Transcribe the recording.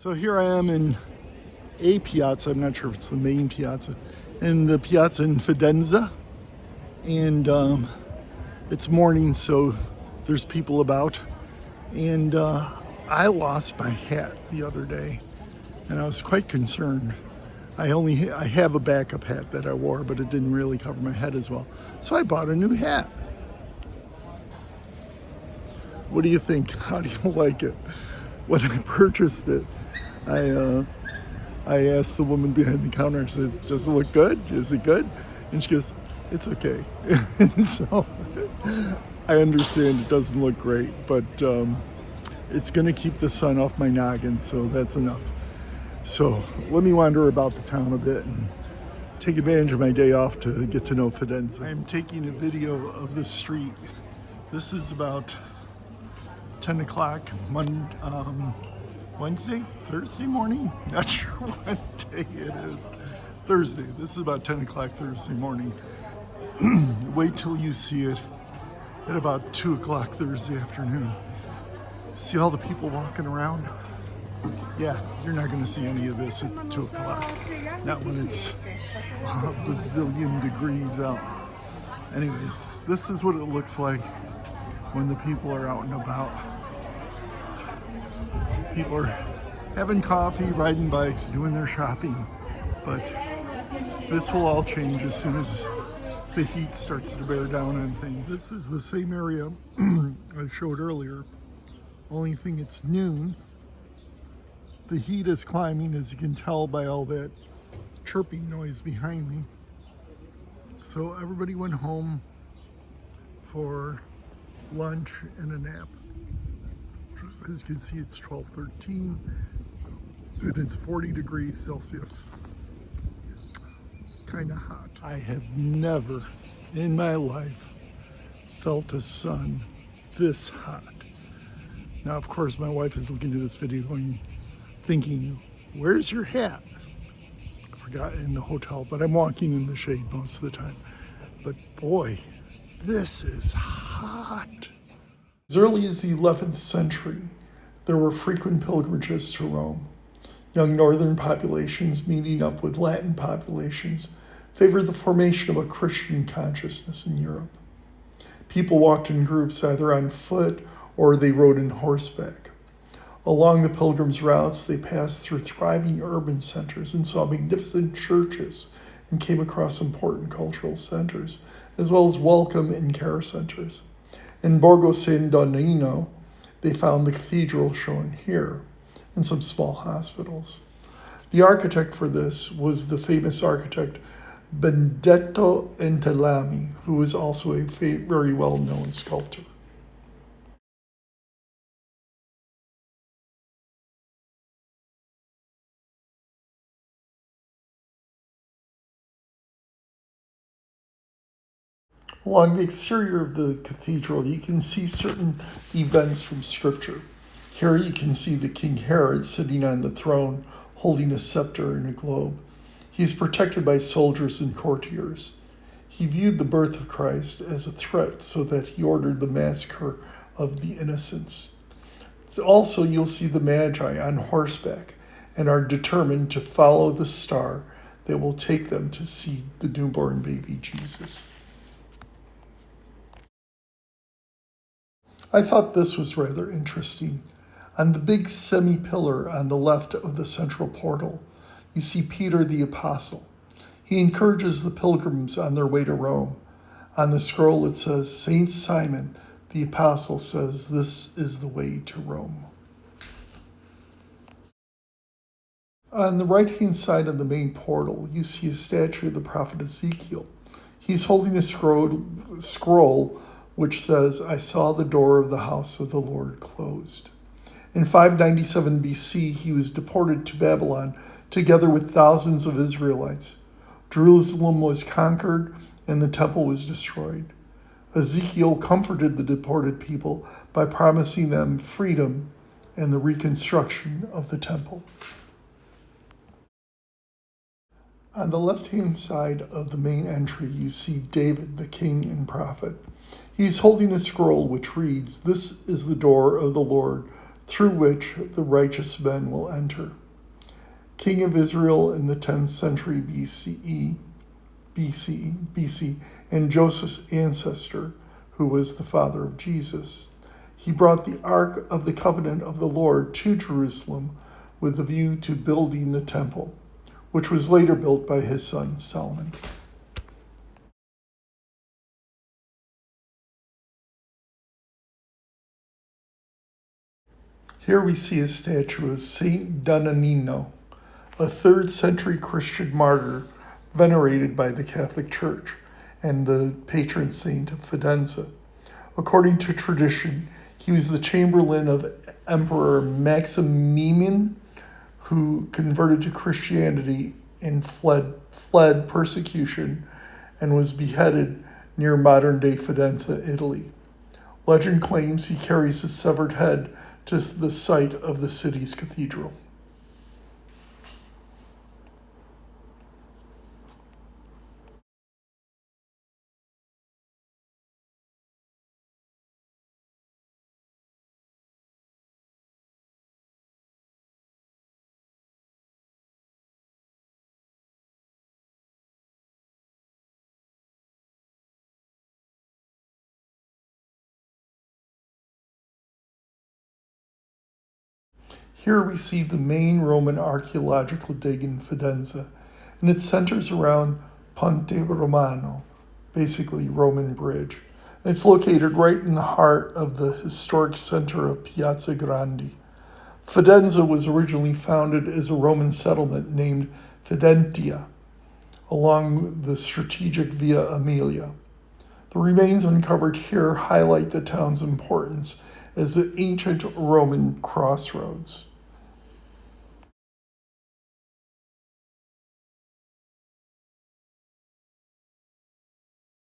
So here I am in a piazza, I'm not sure if it's the main piazza, and the piazza in Fidenza. And it's morning, so there's people about. And I lost my hat the other day, and I was quite concerned. I have a backup hat that I wore, but it didn't really cover my head as well. So I bought a new hat. What do you think? How do you like it? When I purchased it, I asked the woman behind the counter, I said, does it look good? Is it good? And she goes, it's okay. And so I understand it doesn't look great, but it's gonna keep the sun off my noggin, so that's enough. So let me wander about the town a bit and take advantage of my day off to get to know Fidenza. I'm taking a video of the street. This is about 10 o'clock Wednesday, Thursday morning? Not sure what day it is. Thursday. This is about 10 o'clock Thursday morning. Wait till you see it at about 2 o'clock Thursday afternoon. See all the people walking around? Yeah, you're not going to see any of this at 2 o'clock. Not when it's a bazillion degrees out. Anyways, this is what it looks like when the people are out and about. People are having coffee, riding bikes, doing their shopping. But this will all change as soon as the heat starts to bear down on things. This is the same area I showed earlier. Only thing, it's noon. The heat is climbing, as you can tell by all that chirping noise behind me. So everybody went home for lunch and a nap. As you can see, it's 12:13 and it's 40 degrees Celsius. Kind of hot. I have never in my life felt a sun this hot. Now, of course, my wife is looking at this video thinking, where's your hat? I forgot in the hotel, but I'm walking in the shade most of the time. But boy, this is hot. As early as the 11th century, there were frequent pilgrimages to Rome. Young northern populations meeting up with Latin populations favored the formation of a Christian consciousness in Europe. People walked in groups either on foot or they rode in horseback. Along the pilgrims' routes, they passed through thriving urban centers and saw magnificent churches and came across important cultural centers, as well as welcome and care centers. In Borgo San Donnino, they found the cathedral shown here and some small hospitals. The architect for this was the famous architect Benedetto Entelami, who was also a very well-known sculptor. Along the exterior of the cathedral, you can see certain events from Scripture. Here you can see the King Herod sitting on the throne, holding a scepter and a globe. He is protected by soldiers and courtiers. He viewed the birth of Christ as a threat, so that he ordered the massacre of the innocents. Also, you'll see the Magi on horseback and are determined to follow the star that will take them to see the newborn baby Jesus. I thought this was rather interesting. On the big semi-pillar on the left of the central portal, you see Peter the Apostle. He encourages the pilgrims on their way to Rome. On the scroll it says, Saint Simon the Apostle says, this is the way to Rome. On the right-hand side of the main portal, you see a statue of the prophet Ezekiel. He's holding a scroll which says, I saw the door of the house of the Lord closed. In 597 BC, he was deported to Babylon together with thousands of Israelites. Jerusalem was conquered and the temple was destroyed. Ezekiel comforted the deported people by promising them freedom and the reconstruction of the temple. On the left-hand side of the main entry, you see David, the king and prophet. He's holding a scroll which reads, This is the door of the Lord through which the righteous men will enter. King of Israel in the 10th century BC, and Joseph's ancestor, who was the father of Jesus. He brought the Ark of the Covenant of the Lord to Jerusalem with a view to building the temple, which was later built by his son Solomon. Here we see a statue of Saint Donnanino, a 3rd century Christian martyr venerated by the Catholic Church and the patron saint of Fidenza. According to tradition, he was the chamberlain of Emperor Maximian, who converted to Christianity and fled persecution and was beheaded near modern-day Fidenza, Italy. Legend claims he carries his severed head to the site of the city's cathedral. Here we see the main Roman archaeological dig in Fidenza, and it centers around Ponte Romano, basically Roman bridge. It's located right in the heart of the historic center of Piazza Grandi. Fidenza was originally founded as a Roman settlement named Fidentia, along the strategic Via Aemilia. The remains uncovered here highlight the town's importance as an ancient Roman crossroads.